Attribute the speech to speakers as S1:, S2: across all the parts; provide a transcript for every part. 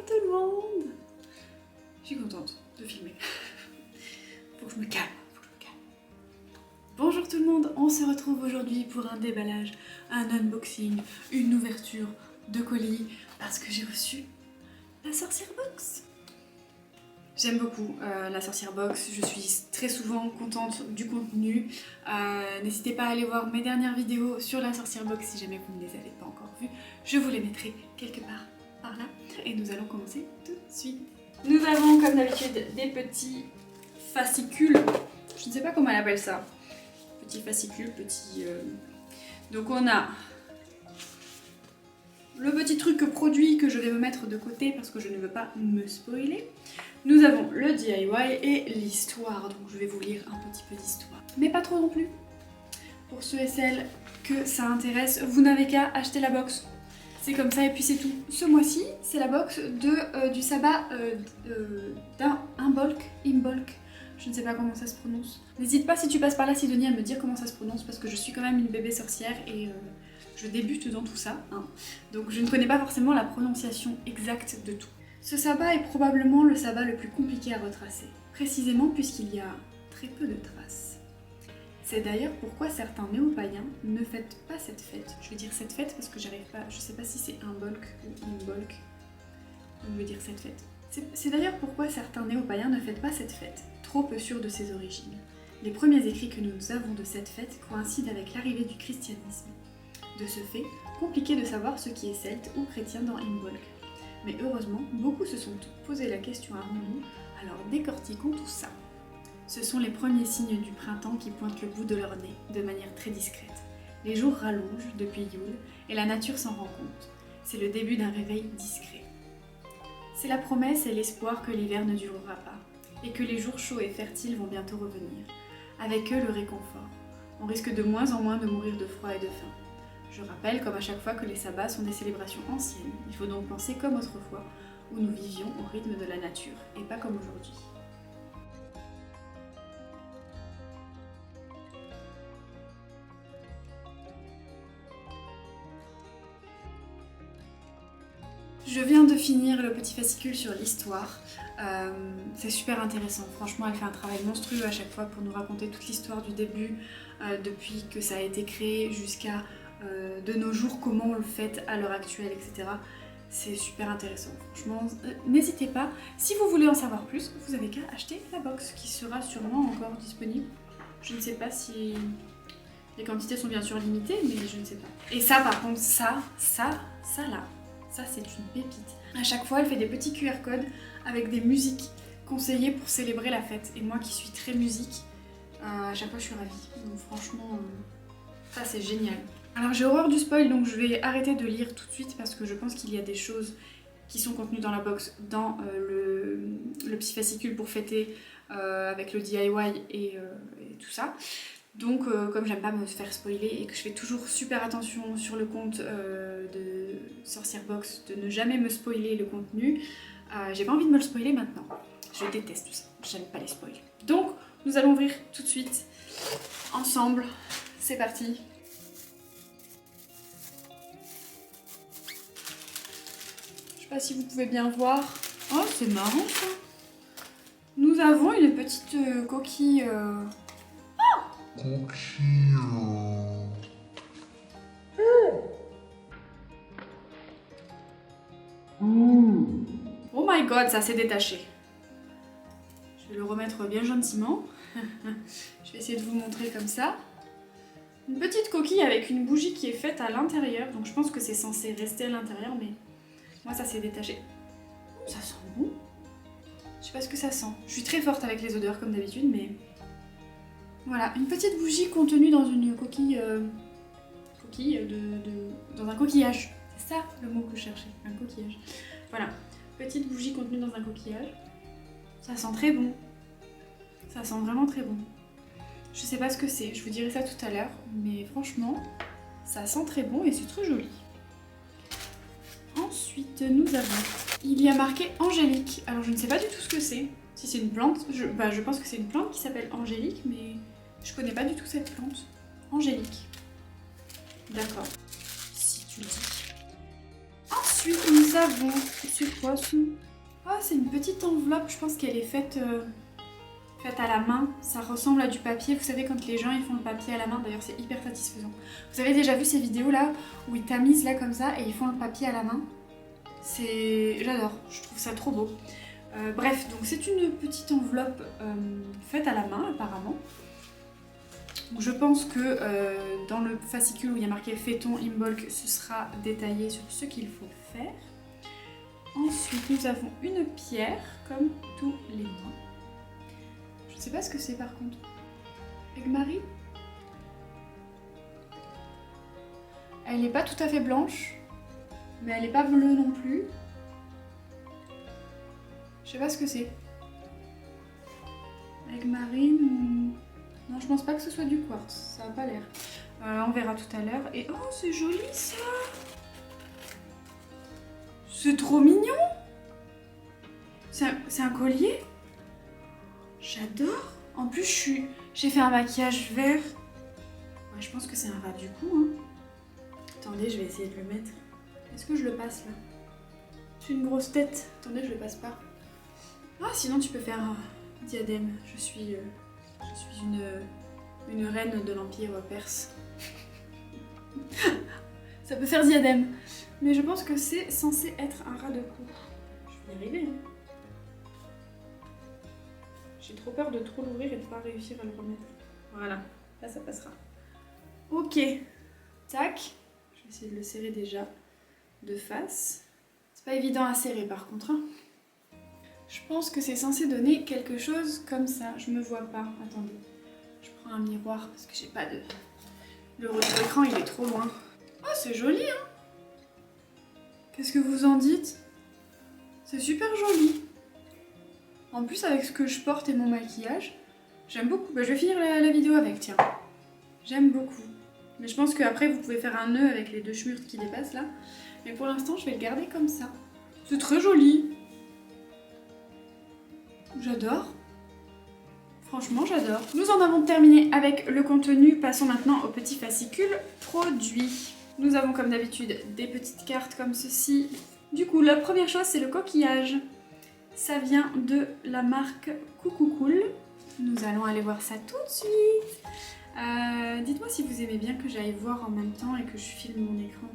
S1: Bonjour tout le monde. Je suis contente de filmer. Faut que je me calme, Bonjour tout le monde, on se retrouve aujourd'hui pour un déballage, un unboxing, une ouverture de colis parce que j'ai reçu la sorcière box. J'aime beaucoup la sorcière box, je suis très souvent contente du contenu. N'hésitez pas à aller voir mes dernières vidéos sur la sorcière box si jamais vous ne les avez pas encore vues. Je vous les mettrai quelque part par là et nous allons commencer tout de suite. Nous avons comme d'habitude des petits fascicules, je ne sais pas comment elle appelle ça. Petits fascicules, petits... Donc on a le petit truc produit que je vais me mettre de côté parce que je ne veux pas me spoiler. Nous avons le DIY et l'histoire, donc je vais vous lire un petit peu d'histoire. Mais pas trop non plus. Pour ceux et celles que ça intéresse, vous n'avez qu'à acheter la box. C'est comme ça et puis c'est tout. Ce mois-ci, c'est la box du sabbat d'un Imbolc. Je ne sais pas comment ça se prononce. N'hésite pas si tu passes par là, Sidonie, à me dire comment ça se prononce parce que je suis quand même une bébé sorcière et je débute dans tout ça. Hein. Donc je ne connais pas forcément la prononciation exacte de tout. Ce sabbat est probablement le sabbat le plus compliqué à retracer, précisément puisqu'il y a très peu de traces. C'est d'ailleurs pourquoi certains néo-païens ne fêtent pas cette fête. Je vais dire cette fête parce que j'arrive pas, je sais pas si c'est Imbolc ou Imbolc. Je vais dire cette fête. C'est d'ailleurs pourquoi certains néo-païens ne fêtent pas cette fête, trop peu sûrs de ses origines. Les premiers écrits que nous avons de cette fête coïncident avec l'arrivée du christianisme. De ce fait, compliqué de savoir ce qui est celte ou chrétien dans Imbolc. Mais heureusement, beaucoup se sont posé la question avant nous, alors décortiquons tout ça. Ce sont les premiers signes du printemps qui pointent le bout de leur nez, de manière très discrète. Les jours rallongent depuis Yule, et la nature s'en rend compte. C'est le début d'un réveil discret. C'est la promesse et l'espoir que l'hiver ne durera pas, et que les jours chauds et fertiles vont bientôt revenir. Avec eux, le réconfort. On risque de moins en moins de mourir de froid et de faim. Je rappelle, comme à chaque fois, que les sabbats sont des célébrations anciennes. Il faut donc penser comme autrefois, où nous vivions au rythme de la nature, et pas comme aujourd'hui. Je viens de finir le petit fascicule sur l'histoire. C'est super intéressant. Franchement, elle fait un travail monstrueux à chaque fois pour nous raconter toute l'histoire du début, depuis que ça a été créé jusqu'à de nos jours, comment on le fait à l'heure actuelle, etc. C'est super intéressant. Franchement, n'hésitez pas. Si vous voulez en savoir plus, vous avez qu'à acheter la box qui sera sûrement encore disponible. Je ne sais pas si les quantités sont bien sûr limitées, mais je ne sais pas. Et ça, par contre, ça là. Ça, c'est une pépite. À chaque fois, elle fait des petits QR codes avec des musiques conseillées pour célébrer la fête. Et moi qui suis très musique, à chaque fois, je suis ravie. Donc franchement, ça, c'est génial. Alors, j'ai horreur du spoil, donc je vais arrêter de lire tout de suite parce que je pense qu'il y a des choses qui sont contenues dans la box, dans le petit fascicule pour fêter avec le DIY et tout ça. Donc comme j'aime pas me faire spoiler et que je fais toujours super attention sur le compte de Sorcière Box de ne jamais me spoiler le contenu, j'ai pas envie de me le spoiler maintenant. Je déteste tout ça, j'aime pas les spoils. Donc nous allons ouvrir tout de suite ensemble. C'est parti. Je sais pas si vous pouvez bien voir. Oh, c'est marrant ça. Nous avons une petite coquille... Oh my god, ça s'est détaché. Je vais le remettre bien gentiment. Je vais essayer de vous montrer comme ça. Une petite coquille avec une bougie qui est faite à l'intérieur. Donc je pense que c'est censé rester à l'intérieur, mais moi ça s'est détaché. Ça sent bon. Je sais pas ce que ça sent. Je suis très forte avec les odeurs comme d'habitude, mais... Voilà, une petite bougie contenue dans une coquille, dans un coquillage. C'est ça le mot que je cherchais, un coquillage. Voilà, petite bougie contenue dans un coquillage. Ça sent très bon. Ça sent vraiment très bon. Je sais pas ce que c'est, je vous dirai ça tout à l'heure, mais franchement, ça sent très bon et c'est très joli. Ensuite, nous avons... Il y a marqué Angélique. Alors je ne sais pas du tout ce que c'est. Si c'est une plante, je pense que c'est une plante qui s'appelle Angélique, mais je connais pas du tout cette plante. Angélique. D'accord. Si tu le dis. Ensuite, nous nous avons... C'est quoi ça? Ah, c'est une petite enveloppe, je pense qu'elle est faite à la main. Ça ressemble à du papier, vous savez quand les gens ils font le papier à la main, d'ailleurs c'est hyper satisfaisant. Vous avez déjà vu ces vidéos là, où ils tamisent là comme ça et ils font le papier à la main? J'adore, je trouve ça trop beau. Bref, donc c'est une petite enveloppe faite à la main apparemment. Donc je pense que dans le fascicule où il y a marqué Phaeton Imbolc, ce sera détaillé sur ce qu'il faut faire. Ensuite, nous avons une pierre, comme tous les mois. Je ne sais pas ce que c'est par contre. Egmari? Elle n'est pas tout à fait blanche, mais elle n'est pas bleue non plus. Je sais pas ce que c'est. Egmarine ou... Non, je pense pas que ce soit du quartz, ça a pas l'air. On verra tout à l'heure. Et oh, c'est joli ça! C'est trop mignon! C'est un collier? J'adore! En plus, j'ai fait un maquillage vert. Ouais, je pense que c'est un ras du cou. Hein. Attendez, je vais essayer de le mettre. Est-ce que je le passe là? C'est une grosse tête. Attendez, je le passe pas. Ah, sinon tu peux faire un diadème. Je suis une reine de l'Empire perse. Ça peut faire diadème. Mais je pense que c'est censé être un ras de cou. Je vais y arriver. Hein. J'ai trop peur de trop l'ouvrir et de pas réussir à le remettre. Voilà, là ça passera. Ok, tac. Je vais essayer de le serrer déjà de face. C'est pas évident à serrer par contre. Hein. Je pense que c'est censé donner quelque chose comme ça. Je me vois pas. Attendez. Je prends un miroir parce que j'ai pas de... Le retour d'écran il est trop loin. Oh c'est joli hein. Qu'est-ce que vous en dites? C'est super joli. En plus avec ce que je porte et mon maquillage, j'aime beaucoup. Bah, je vais finir la vidéo avec, tiens. J'aime beaucoup. Mais je pense qu'après vous pouvez faire un nœud avec les deux schmurtes qui dépassent là. Mais pour l'instant je vais le garder comme ça. C'est très joli. J'adore. Franchement, j'adore. Nous en avons terminé avec le contenu. Passons maintenant au petit fascicule produit. Nous avons comme d'habitude des petites cartes comme ceci. Du coup, la première chose, c'est le coquillage. Ça vient de la marque Coucou Cool. Nous allons aller voir ça tout de suite. Dites-moi si vous aimez bien que j'aille voir en même temps et que je filme mon écran.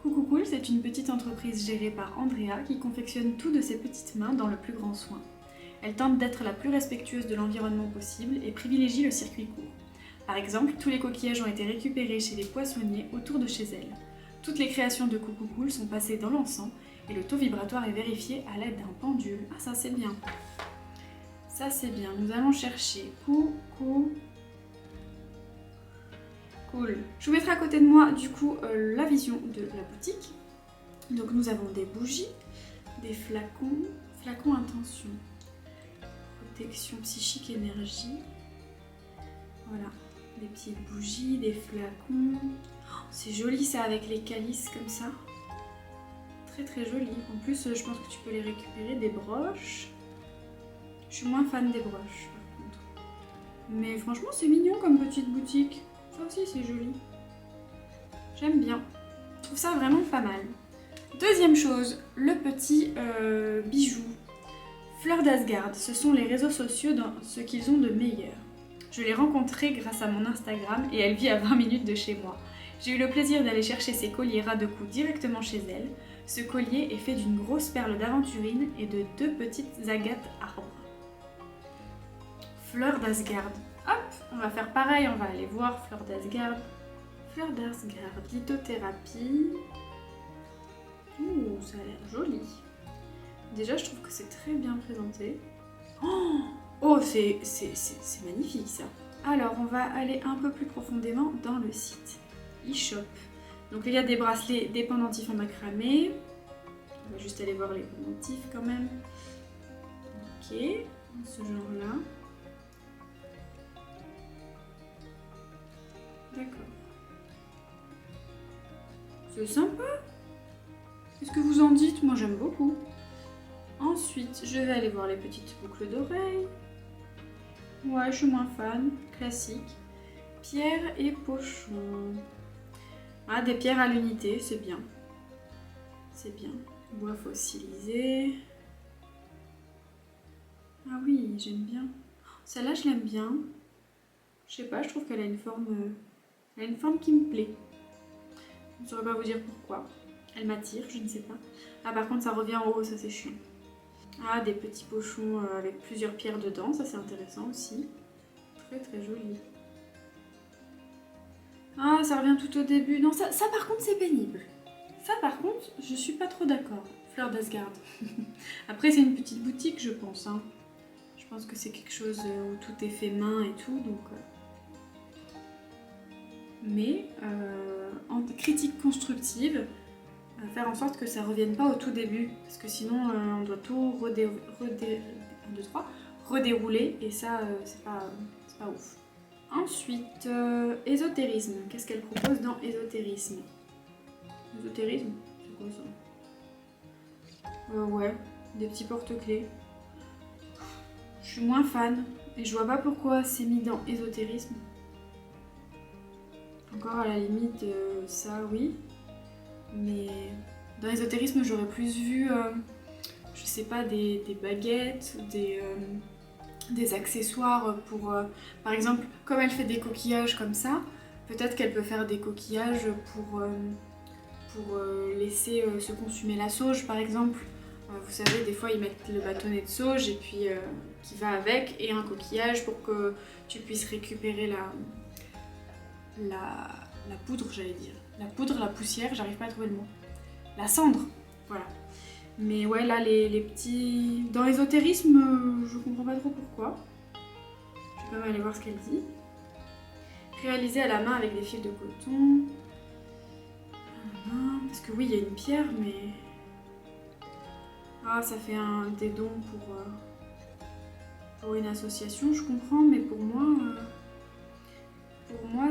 S1: Coucou Cool, c'est une petite entreprise gérée par Andrea qui confectionne tout de ses petites mains dans le plus grand soin. Elle tente d'être la plus respectueuse de l'environnement possible et privilégie le circuit court. Par exemple, tous les coquillages ont été récupérés chez les poissonniers autour de chez elle. Toutes les créations de Coucou Cool sont passées dans l'encens et le taux vibratoire est vérifié à l'aide d'un pendule. Ah ça c'est bien. Ça c'est bien. Nous allons chercher Coucou Cool. Je vous mettrai à côté de moi du coup la vision de la boutique. Donc nous avons des bougies, des flacons intention. Protection psychique énergie. Voilà, des petites bougies, des flacons. Oh, c'est joli ça avec les calices comme ça. Très très joli. En plus, je pense que tu peux les récupérer. Des broches. Je suis moins fan des broches par contre. Mais franchement, c'est mignon comme petite boutique. Ça aussi, c'est joli. J'aime bien. Je trouve ça vraiment pas mal. Deuxième chose, le petit bijou. Fleur d'Asgard, ce sont les réseaux sociaux dans ce qu'ils ont de meilleur. Je l'ai rencontrée grâce à mon Instagram et elle vit à 20 minutes de chez moi. J'ai eu le plaisir d'aller chercher ses colliers ras de cou directement chez elle. Ce collier est fait d'une grosse perle d'aventurine et de 2 petites agates arbres. Fleur d'Asgard. Hop, on va faire pareil, on va aller voir Fleur d'Asgard. Fleur d'Asgard, lithothérapie. Ouh, ça a l'air joli. Déjà, je trouve que c'est très bien présenté. Oh, c'est magnifique ça. Alors, on va aller un peu plus profondément dans le site e-shop. Donc, il y a des bracelets, des pendentifs en macramé. On va juste aller voir les pendentifs quand même. Ok, ce genre-là. D'accord. C'est sympa. Qu'est-ce que vous en dites? Moi, j'aime beaucoup. Ensuite, je vais aller voir les petites boucles d'oreilles. Ouais, je suis moins fan. Classique. Pierre et pochon. Ah, des pierres à l'unité, c'est bien. C'est bien. Bois fossilisé. Ah oui, j'aime bien. Celle-là, je l'aime bien. Je sais pas, je trouve qu'elle a une forme qui me plaît. Je ne saurais pas vous dire pourquoi. Elle m'attire, je ne sais pas. Ah, par contre, ça revient en haut, ça c'est chiant. Ah, des petits pochons avec plusieurs pierres dedans, ça c'est intéressant aussi. Très très joli. Ah, ça revient tout au début. Non, ça par contre c'est pénible. Ça par contre, je suis pas trop d'accord. Fleur d'Asgard. Après, c'est une petite boutique, je pense. Hein. Je pense que c'est quelque chose où tout est fait main et tout, donc... Mais en critique constructive, faire en sorte que ça revienne pas au tout début, parce que sinon on doit tout redérouler et ça c'est pas ouf. Ensuite, ésotérisme. Qu'est-ce qu'elle propose dans ésotérisme? Ésotérisme, c'est quoi ça? Ouais, des petits porte-clés. Je suis moins fan et je vois pas pourquoi c'est mis dans ésotérisme. Encore à la limite, ça oui. Mais dans l'ésotérisme, j'aurais plus vu, je sais pas, des baguettes, des accessoires pour... par exemple, comme elle fait des coquillages comme ça, peut-être qu'elle peut faire des coquillages pour laisser se consumer la sauge, par exemple. Vous savez, des fois, ils mettent le bâtonnet de sauge et puis qui va avec, et un coquillage pour que tu puisses récupérer la poudre, j'allais dire. La poudre, la poussière, j'arrive pas à trouver le mot. La cendre, voilà. Mais ouais, là, les petits... Dans l'ésotérisme, je comprends pas trop pourquoi. Je vais quand même aller voir ce qu'elle dit. Réalisé à la main avec des fils de coton. Parce que oui, il y a une pierre, mais... Ah, ça fait des dons pour une association, je comprends, mais pour moi,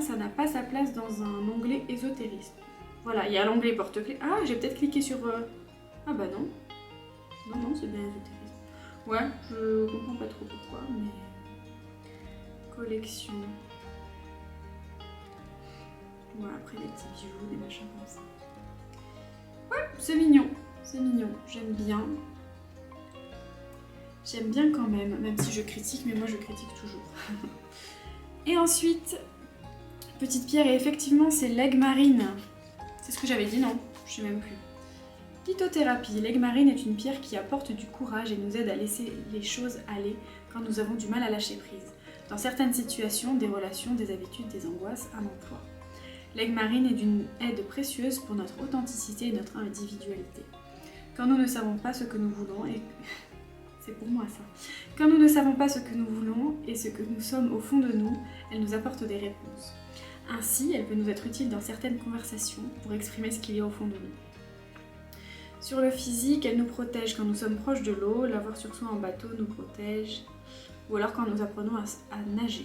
S1: ça n'a pas sa place dans un onglet ésotérisme. Voilà, il y a l'onglet porte-clés. Ah, j'ai peut-être cliqué sur... Ah bah non. Non, c'est bien ésotérisme. Ouais, je comprends pas trop pourquoi, mais... Collection. Voilà, après des petits bijoux, des machins comme ça. Ouais, c'est mignon. C'est mignon, j'aime bien. J'aime bien quand même si je critique, mais moi je critique toujours. Et ensuite, petite pierre, et effectivement c'est l'aigue marine. C'est ce que j'avais dit, non? Je sais même plus. Lithothérapie. L'aigue marine est une pierre qui apporte du courage et nous aide à laisser les choses aller quand nous avons du mal à lâcher prise. Dans certaines situations, des relations, des habitudes, des angoisses, un emploi. L'aigue marine est d'une aide précieuse pour notre authenticité et notre individualité. Quand nous ne savons pas ce que nous voulons et... C'est pour moi ça. Quand nous ne savons pas ce que nous voulons et ce que nous sommes au fond de nous, elle nous apporte des réponses. Ainsi, elle peut nous être utile dans certaines conversations pour exprimer ce qu'il y a au fond de nous. Sur le physique, elle nous protège quand nous sommes proches de l'eau, l'avoir sur soi en bateau nous protège, ou alors quand nous apprenons à nager.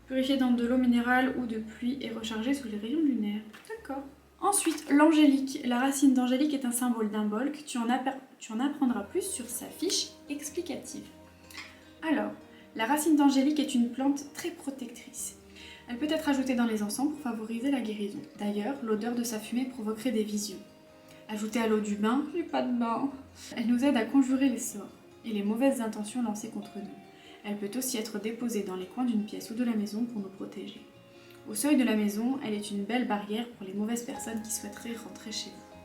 S1: Purifiée dans de l'eau minérale ou de pluie et rechargée sous les rayons lunaires. D'accord. Ensuite, l'angélique. La racine d'angélique est un symbole d'Imbolc. Tu en apprendras plus sur sa fiche explicative. Alors, la racine d'angélique est une plante très protectrice. Elle peut être ajoutée dans les encens pour favoriser la guérison. D'ailleurs, l'odeur de sa fumée provoquerait des visions. Ajoutée à l'eau du bain, j'ai pas de bain. Elle nous aide à conjurer les sorts et les mauvaises intentions lancées contre nous. Elle peut aussi être déposée dans les coins d'une pièce ou de la maison pour nous protéger. Au seuil de la maison, elle est une belle barrière pour les mauvaises personnes qui souhaiteraient rentrer chez vous.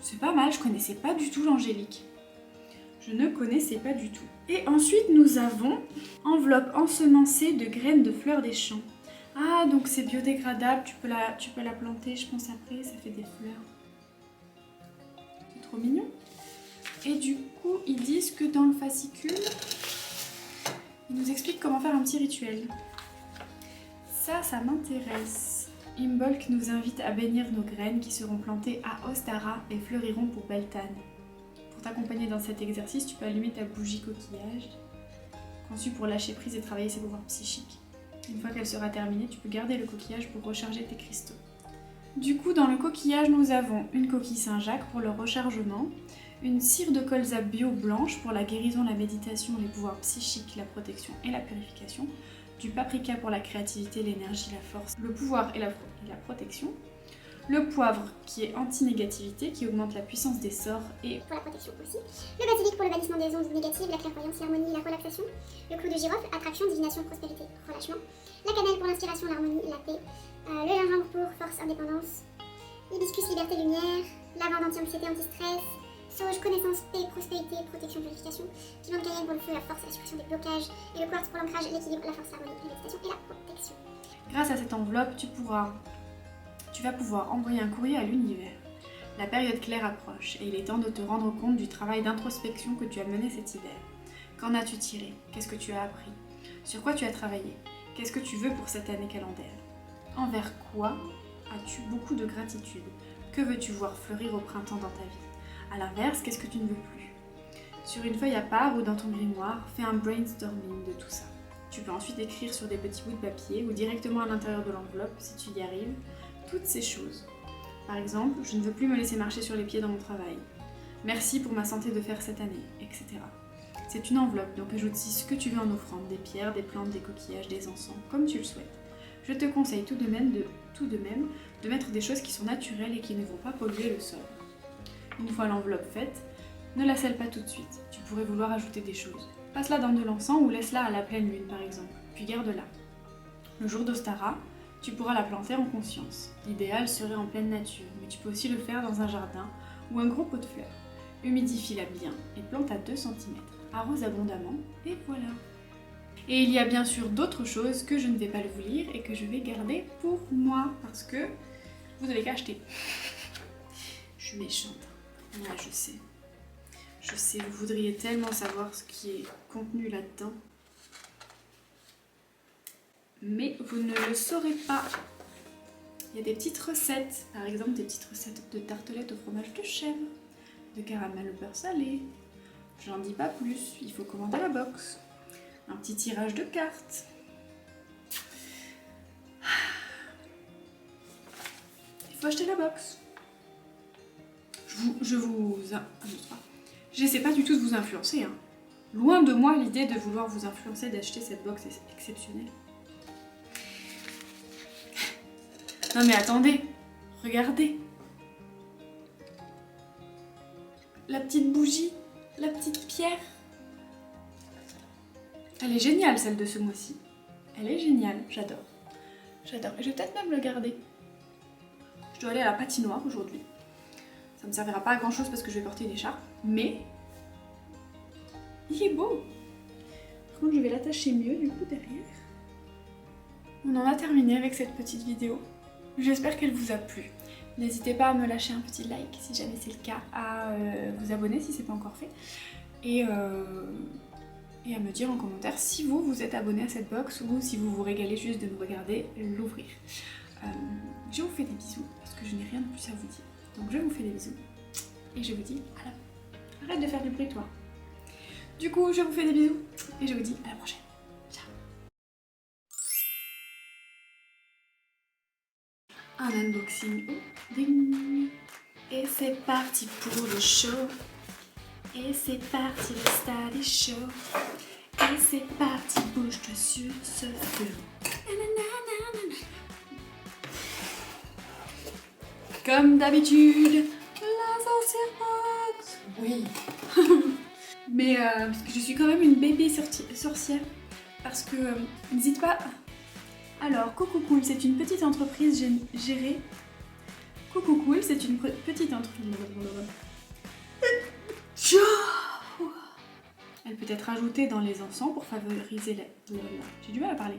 S1: C'est pas mal, je connaissais pas du tout l'angélique. Je ne connaissais pas du tout. Et ensuite, nous avons enveloppe ensemencée de graines de fleurs des champs. Ah, donc c'est biodégradable, tu peux la planter, je pense après, ça fait des fleurs. C'est trop mignon. Et du coup, ils disent que dans le fascicule, ils nous expliquent comment faire un petit rituel. Ça m'intéresse. Imbolc nous invite à bénir nos graines qui seront plantées à Ostara et fleuriront pour Beltane. Pour t'accompagner dans cet exercice, tu peux allumer ta bougie coquillage, conçue pour lâcher prise et travailler ses pouvoirs psychiques. Une fois qu'elle sera terminée, tu peux garder le coquillage pour recharger tes cristaux. Du coup, dans le coquillage, nous avons une coquille Saint-Jacques pour le rechargement, une cire de colza bio blanche pour la guérison, la méditation, les pouvoirs psychiques, la protection et la purification, du paprika pour la créativité, l'énergie, la force, le pouvoir et la protection, Le poivre qui est anti-négativité, qui augmente la puissance des sorts et
S2: pour la protection aussi. Le basilic pour le bannissement des ondes négatives, la clairvoyance, l'harmonie, la relaxation. Le clou de girofle, attraction, divination, prospérité, relâchement. La cannelle pour l'inspiration, l'harmonie, la paix. Le gingembre pour force, indépendance. L'hibiscus, liberté, lumière. Lavande, anti-anxiété, anti-stress. Sauge, connaissance, paix, prospérité, protection, purification. Piment de cayenne pour le feu, la force, la suppression des blocages. Et le quartz pour l'ancrage, l'équilibre, la force, l'harmonie, la méditation et la protection.
S1: grâce à cette enveloppe, tu vas pouvoir envoyer un courrier à l'univers. La période claire approche et il est temps de te rendre compte du travail d'introspection que tu as mené cet hiver. Qu'en as-tu tiré? Qu'est-ce que tu as appris? Sur quoi tu as travaillé? Qu'est-ce que tu veux pour cette année calendaire? Envers quoi as-tu beaucoup de gratitude? Que veux-tu voir fleurir au printemps dans ta vie? A l'inverse, qu'est-ce que tu ne veux plus? Sur une feuille à part ou dans ton grimoire, fais un brainstorming de tout ça. Tu peux ensuite écrire sur des petits bouts de papier ou directement à l'intérieur de l'enveloppe, si tu y arrives, toutes ces choses. Par exemple, je ne veux plus me laisser marcher sur les pieds dans mon travail. Merci pour ma santé de fer cette année, etc. C'est une enveloppe, donc ajoute-y ce que tu veux en offrande, des pierres, des plantes, des coquillages, des encens, comme tu le souhaites. Je te conseille tout de même de mettre des choses qui sont naturelles et qui ne vont pas polluer le sol. Une fois l'enveloppe faite, ne la scelle pas tout de suite, tu pourrais vouloir ajouter des choses. Passe-la dans de l'encens ou laisse-la à la pleine lune par exemple, puis garde-la. Le jour d'Ostara, tu pourras la planter en conscience. L'idéal serait en pleine nature, mais tu peux aussi le faire dans un jardin ou un gros pot de fleurs. Humidifie-la bien et plante à 2 cm. Arrose abondamment et voilà. Et il y a bien sûr d'autres choses que je ne vais pas vous lire et que je vais garder pour moi parce que vous avez qu'à acheter. Je suis méchante. Ouais, je sais. Je sais, vous voudriez tellement savoir ce qui est contenu là-dedans. Mais vous ne le saurez pas. Il y a des petites recettes, par exemple des petites recettes de tartelettes au fromage de chèvre, de caramel au beurre salé. J'en dis pas plus, il faut commander la box. Un petit tirage de cartes. Il faut acheter la box. J'essaie pas du tout de vous influencer. Hein. Loin de moi l'idée de vouloir vous influencer d'acheter cette box exceptionnelle. Non mais attendez, regardez. La petite bougie, la petite pierre. Elle est géniale celle de ce mois-ci. Elle est géniale, j'adore. J'adore. Et je vais peut-être même le garder. Je dois aller à la patinoire aujourd'hui. Ça me servira pas à grand chose parce que je vais porter une écharpe. Mais il est beau. Par contre je vais l'attacher mieux du coup derrière. On en a terminé avec cette petite vidéo. J'espère qu'elle vous a plu. N'hésitez pas à me lâcher un petit like si jamais c'est le cas, à vous abonner si c'est pas encore fait, et à me dire en commentaire si vous êtes abonné à cette box ou si vous vous régalez juste de me regarder l'ouvrir. Je vous fais des bisous parce que je n'ai rien de plus à vous dire. Donc je vous fais des bisous et je vous dis à la... Arrête de faire du bruit toi. Du coup je vous fais des bisous et je vous dis à la prochaine. Un unboxing. Ding. Et c'est parti pour le show. Et c'est parti, le stade est chaud. Et c'est parti, bouge-toi sur ce flot. Comme d'habitude, la sorcière box. Oui. Mais parce que je suis quand même une bébé sorcière. Parce que n'hésite pas. Alors, Coucou Cool, c'est une petite entreprise gérée. Coucou Cool, c'est une petite entreprise. Elle peut être ajoutée dans les encens pour favoriser la... J'ai du mal à parler.